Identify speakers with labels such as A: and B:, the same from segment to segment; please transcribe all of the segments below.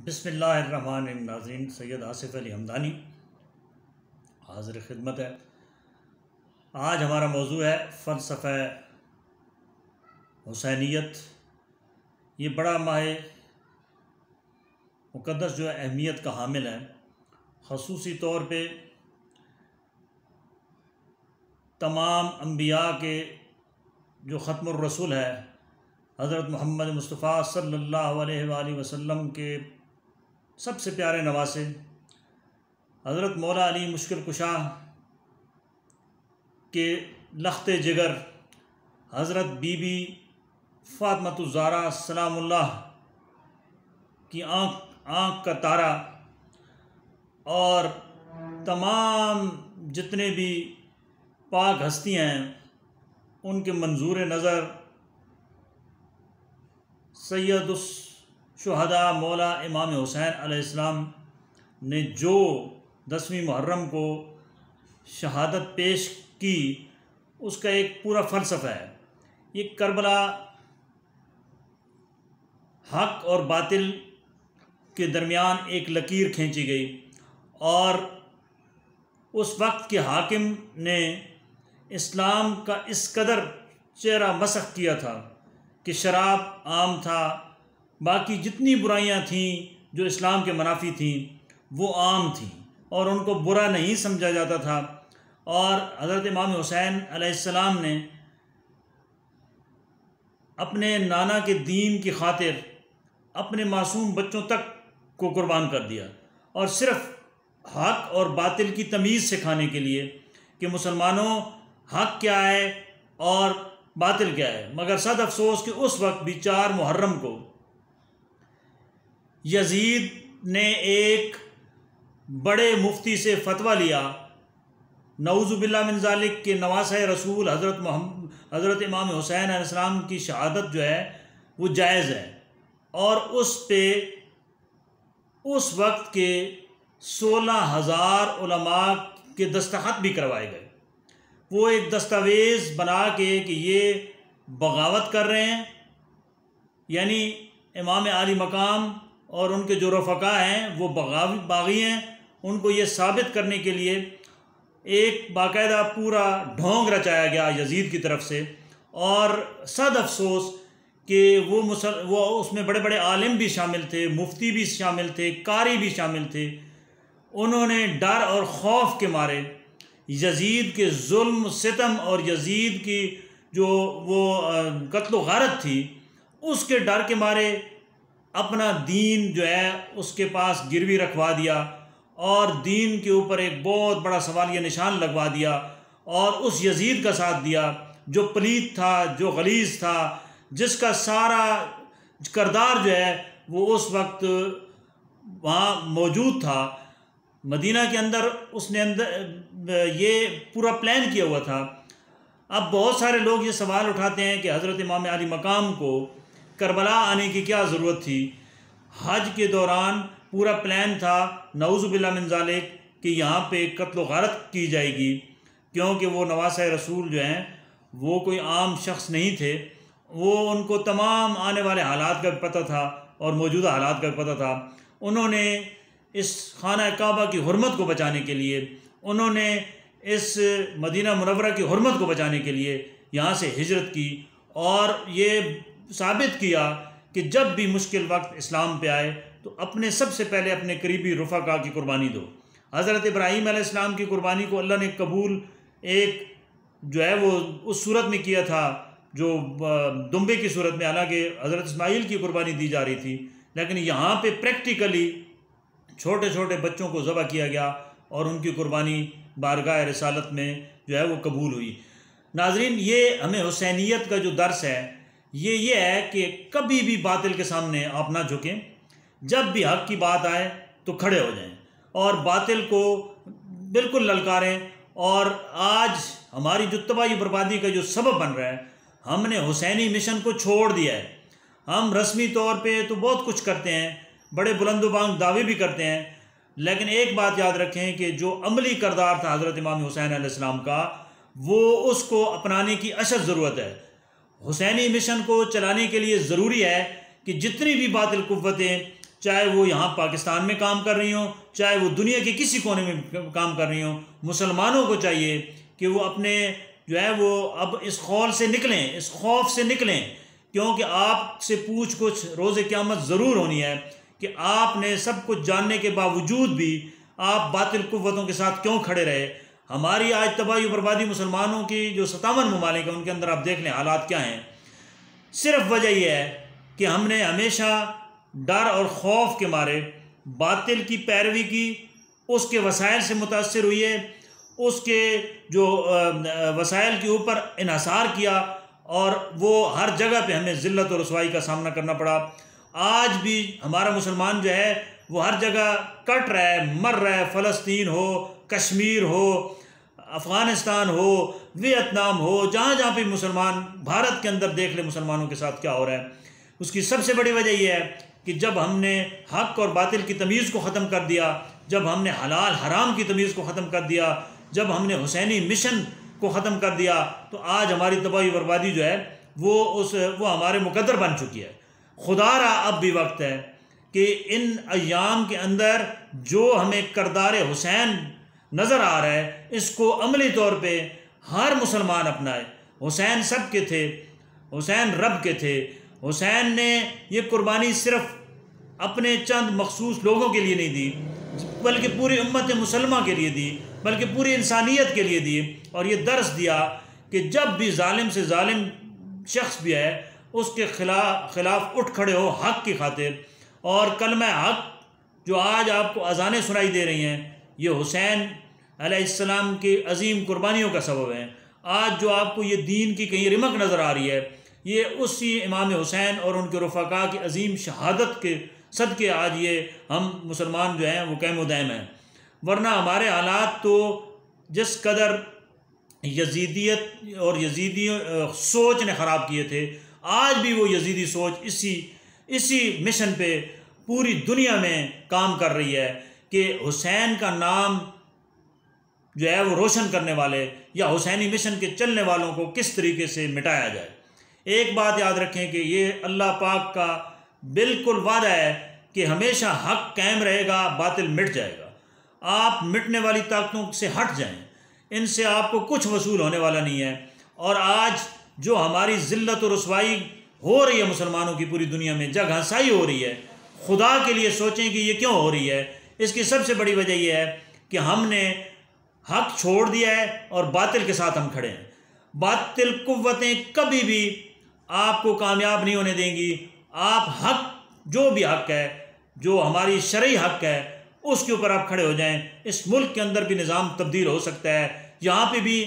A: बिस्मिल्लाहिर्रहमानिर्रहीम। नाज़रीन, सैयद आसिफ अली हमदानी हाज़िर खिदमत है। आज हमारा मौजू है फ़लसफ़ा हुसैनियत। ये बड़ा माह मुक़द्दस जो है अहमियत का हामिल है। ख़ुसूसी तौर पे तमाम अम्बिया के जो ख़त्मुर रसूल है हज़रत मोहम्मद मुस्तफ़ा सल्लल्लाहु अलैहि वसल्लम के सबसे प्यारे नवासे हज़रत मौला अली मुश्किल कुशा के लख्ते जिगर हज़रत बीबी फ़ातिमतुज़ ज़हरा सलामुल्लाह की आँख का तारा और तमाम जितने भी पाक हस्तियाँ हैं उनके मंजूर नज़र सैयदुस शुहदा मौला इमाम हुसैन अलैहिस्सलाम ने जो 10वीं मुहर्रम को शहादत पेश की, उसका एक पूरा फ़लसफ़ा है। ये करबला हक़ और बातिल के दरमियान एक लकीर खींची गई और उस वक्त के हाकिम ने इस्लाम का इस कदर चेहरा मसख़ किया था कि शराब आम था, बाकी जितनी बुराइयां थीं जो इस्लाम के मुनाफी थीं वो आम थीं और उनको बुरा नहीं समझा जाता था। और हज़रत इमाम हुसैन अलैहिस्सलाम ने अपने नाना के दीन की खातिर अपने मासूम बच्चों तक को कुर्बान कर दिया और सिर्फ़ हक़ और बातिल की तमीज़ सिखाने के लिए कि मुसलमानों हक़ क्या है और बातिल क्या है। मगर सद अफसोस कि उस वक्त भी 4 मुहर्रम को यजीद ने एक बड़े मुफ्ती से फतवा लिया, नऊज़ुबिल्लाह मिन ज़ालिक के नवासे रसूल हज़रत इमाम हुसैन अलैहिस्सलाम की शहादत जो है वो जायज़ है। और उस पे उस वक्त के 16,000 उलमा के दस्तखत भी करवाए गए। वो एक दस्तावेज़ बना के कि ये बगावत कर रहे हैं, यानी इमाम आली मकाम और उनके जो रफ़क़ा हैं वो बागी हैं, उनको ये साबित करने के लिए एक बाकायदा पूरा ढोंग रचाया गया यजीद की तरफ से। और सद अफसोस कि वो उसमें बड़े बड़े आलिम भी शामिल थे, मुफ्ती भी शामिल थे, कारी भी शामिल थे। उन्होंने डर और खौफ के मारे यजीद के जुल्म सितम और यजीद की जो वो कत्ल गारत थी उसके डर के मारे अपना दीन जो है उसके पास गिरवी रखवा दिया और दीन के ऊपर एक बहुत बड़ा सवालिया निशान लगवा दिया और उस यजीद का साथ दिया जो पलीत था, जो गलीज़ था, जिसका सारा करदार जो है वो उस वक्त वहाँ मौजूद था मदीना के अंदर। उसने ये पूरा प्लान किया हुआ था। अब बहुत सारे लोग ये सवाल उठाते हैं कि हज़रत इमाम अली मकाम को करबला आने की क्या ज़रूरत थी। हज के दौरान पूरा प्लान था नऊज़ुबिल्लाह मिन ज़ालिक कि यहाँ पे कत्ल गारत की जाएगी, क्योंकि वो नवासे रसूल जो हैं वो कोई आम शख्स नहीं थे। वो उनको तमाम आने वाले हालात का पता था और मौजूदा हालात का पता था। उन्होंने इस खाना काबा की हुर्मत को बचाने के लिए, उन्होंने इस मदीना मुनव्वरा की हुर्मत को बचाने के लिए यहाँ से हिजरत की और ये साबित किया कि जब भी मुश्किल वक्त इस्लाम पे आए तो अपने सबसे पहले अपने करीबी रफ़क़ा की कुर्बानी दो। हज़रत इब्राहीम अलैहिस्सलाम की कुर्बानी को अल्लाह ने कबूल एक जो है वो उस सूरत में किया था जो दुम्बे की सूरत में, हालांकि हज़रत इस्माईल की कुर्बानी दी जा रही थी, लेकिन यहाँ पे प्रैक्टिकली छोटे छोटे बच्चों को ज़बह किया गया और उनकी कुर्बानी बारगाह रिसालत में जो है वो कबूल हुई। नाज़रीन, ये हमें हुसैनियत का जो दर्स है ये है कि कभी भी बातिल के सामने आप ना झुकें। जब भी हक़ की बात आए तो खड़े हो जाएं और बातिल को बिल्कुल ललकारें। और आज हमारी जो तबाही बर्बादी का जो सबब बन रहा है, हमने हुसैनी मिशन को छोड़ दिया है। हम रस्मी तौर पे तो बहुत कुछ करते हैं, बड़े बुलंदबांग दावे भी करते हैं, लेकिन एक बात याद रखें कि जो अमली करदार था हज़रत इमाम हुसैन अलैहिस्सलाम का, वो उसको अपनाने की अशद ज़रूरत है। हुसैनी मिशन को चलाने के लिए ज़रूरी है कि जितनी भी बातिल कुव्वतें चाहे वो यहाँ पाकिस्तान में काम कर रही हों, चाहे वो दुनिया के किसी कोने में काम कर रही हों, मुसलमानों को चाहिए कि वो अपने जो है वो अब इस खौल से निकलें, इस खौफ से निकलें, क्योंकि आपसे पूछ कुछ रोज़े क़यामत ज़रूर होनी है कि आपने सब कुछ जानने के बावजूद भी आप बातिल कुव्वतों के साथ क्यों खड़े रहे। हमारी आज तबाही बर्बादी मुसलमानों की जो 57 ममालिक हैं उनके अंदर आप देख लें हालात क्या हैं। सिर्फ वजह यह है कि हमने हमेशा डर और खौफ के मारे बातिल की पैरवी की, उसके वसाइल से मुतासर हुई है, उसके जो वसाइल के ऊपर इन्हसार किया और वो हर जगह पे हमें ज़िल्लत और रुसवाई का सामना करना पड़ा। आज भी हमारा मुसलमान जो है वो हर जगह कट रहा है, मर रहा है। फ़लस्तीन हो, कश्मीर हो, अफ़गानिस्तान हो, वियतनाम हो, जहाँ जहाँ पे मुसलमान, भारत के अंदर देख ले मुसलमानों के साथ क्या हो रहा है। उसकी सबसे बड़ी वजह यह है कि जब हमने हक़ और बातिल की तमीज़ को ख़त्म कर दिया, जब हमने हलाल हराम की तमीज़ को ख़त्म कर दिया, जब हमने हुसैनी मिशन को ख़त्म कर दिया, तो आज हमारी तबाही बर्बादी जो है वो हमारे मुकद्दर बन चुकी है। खुदारा अब भी वक्त है कि इन अय्याम के अंदर जो हमें करदार हुसैन नज़र आ रहा है, इसको अमली तौर पे हर मुसलमान अपनाए। हुसैन सब के थे, हुसैन रब के थे। हुसैन ने ये कुर्बानी सिर्फ अपने चंद मखसूस लोगों के लिए नहीं दी, बल्कि पूरी उम्मत मुसलमा के लिए दी, बल्कि पूरी इंसानियत के लिए दी। और ये दर्स दिया कि जब भी जालिम से जालिम शख्स भी है उसके खिलाफ उठ खड़े हो हक़ की खातिर। और कलमा हक़ जो आज आपको अज़ानें सुनाई दे रही हैं, ये हुसैन अलैहिस्सलाम की अज़ीम कुर्बानियों का सबब है। आज जो आपको ये दीन की कहीं रिमक नज़र आ रही है, ये उसी इमाम हुसैन और उनके रफ़ाक़ा की अज़ीम शहादत के सदक़े आज ये हम मुसलमान जो हैं वो क़ायम दायम हैं। वरना हमारे हालात तो जिस कदर यजीदियत और यजीदी सोच ने ख़राब किए थे, आज भी वो यजीदी सोच इसी मिशन पे पूरी दुनिया में काम कर रही है कि हुसैन का नाम जो है वो रोशन करने वाले या हुसैनी मिशन के चलने वालों को किस तरीके से मिटाया जाए। एक बात याद रखें कि ये अल्लाह पाक का बिल्कुल वादा है कि हमेशा हक़ कायम रहेगा, बातिल मिट जाएगा। आप मिटने वाली ताकतों से हट जाएं, इनसे आपको कुछ वसूल होने वाला नहीं है। और आज जो हमारी ज़िल्लत और रुसवाई हो रही है मुसलमानों की पूरी दुनिया में, जग हंसाई हो रही है, खुदा के लिए सोचें कि ये क्यों हो रही है। इसकी सबसे बड़ी वजह यह है कि हमने हक़ छोड़ दिया है और बातिल के साथ हम खड़े हैं। बातिल कुव्वतें कभी भी आपको कामयाब नहीं होने देंगी। आप हक़, जो भी हक़ है, जो हमारी शरई हक़ है, उसके ऊपर आप खड़े हो जाएं। इस मुल्क के अंदर भी निज़ाम तब्दील हो सकता है। यहाँ पे भी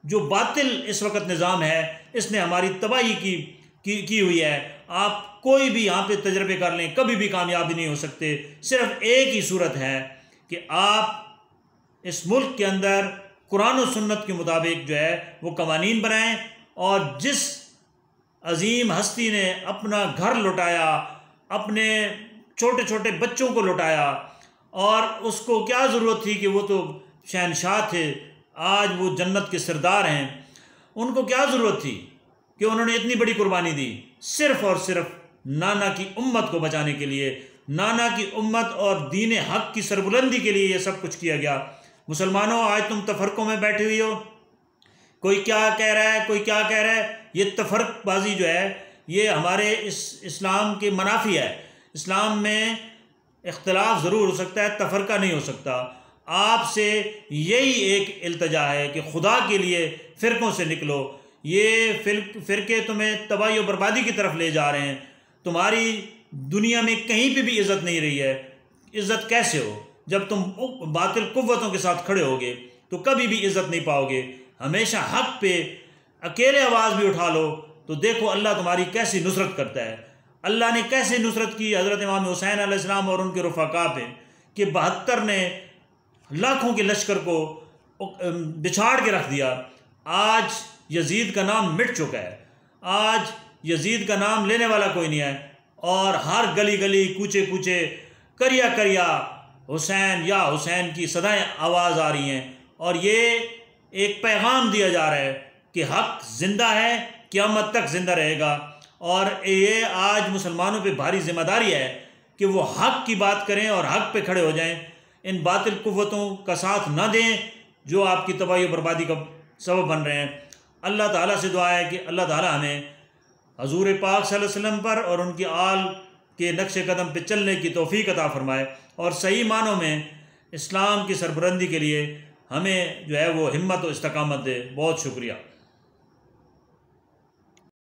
A: जो बातिल इस वक्त निज़ाम है, इसने हमारी तबाही की हुई है। आप कोई भी यहाँ पे तजर्बे कर लें, कभी भी कामयाबी नहीं हो सकते। सिर्फ एक ही सूरत है कि आप इस मुल्क के अंदर कुरान और सुन्नत के मुताबिक जो है वो कवानीन बनाएं। और जिस अजीम हस्ती ने अपना घर लुटाया, अपने छोटे छोटे बच्चों को लुटाया, और उसको क्या ज़रूरत थी कि वो तो शहनशाह थे, आज वो जन्नत के सरदार हैं, उनको क्या ज़रूरत थी कि उन्होंने इतनी बड़ी कुर्बानी दी? सिर्फ़ और सिर्फ नाना की उम्मत को बचाने के लिए, नाना की उम्मत और दीन हक़ की सरबुलंदी के लिए ये सब कुछ किया गया। मुसलमानों, आज तुम तफरक़ों में बैठे हुई हो, कोई क्या कह रहा है, कोई क्या कह रहा है। ये तफरक़बाजी जो है ये हमारे इस्लाम के मनाफी है। इस्लाम में इख्तिलाफ ज़रूर हो सकता है, तफरका नहीं हो सकता। आपसे यही एक इल्तजा है कि खुदा के लिए फ़िरक़ों से निकलो। ये फ़िरके तुम्हें तबाही और बर्बादी की तरफ ले जा रहे हैं। तुम्हारी दुनिया में कहीं पे भी इज़्ज़त नहीं रही है। इज़्ज़त कैसे हो? जब तुम बातिल कुव्वतों के साथ खड़े होगे तो कभी भी इज़्ज़त नहीं पाओगे। हमेशा हक़ पे अकेले आवाज़ भी उठा लो तो देखो अल्लाह तुम्हारी कैसी नुसरत करता है। अल्लाह ने कैसे नुसरत की हज़रत इमाम हुसैन अलैहिस्सलाम और उनके रफ़ाक़ा पे कि 72 ने लाखों के लश्कर को बिछाड़ के रख दिया। आज यजीद का नाम मिट चुका है। आज यजीद का नाम लेने वाला कोई नहीं है। और हर गली गली, कूचे कूचे, करिया करिया हुसैन या हुसैन की सदाएं आवाज़ आ रही हैं। और ये एक पैगाम दिया जा रहा है कि हक़ ज़िंदा है, क़यामत तक ज़िंदा रहेगा। और ये आज मुसलमानों पे भारी ज़िम्मेदारी है कि वो हक़ की बात करें और हक़ पे खड़े हो जाएं, इन बातिल कुव्वतों का साथ न दें जो आपकी तबाही और बर्बादी का सबब बन रहे हैं। अल्लाह ताला से दुआ है कि अल्लाह ताला हमें हजूर पाक सल्लल्लाहु अलैहि वसल्लम पर और उनकी आल के नक्श कदम पे चलने की तौफीक अता फ़रमाए और सही मानों में इस्लाम की सरबरंदी के लिए हमें जो है वो हिम्मत और इस्तकामत दे। बहुत शुक्रिया।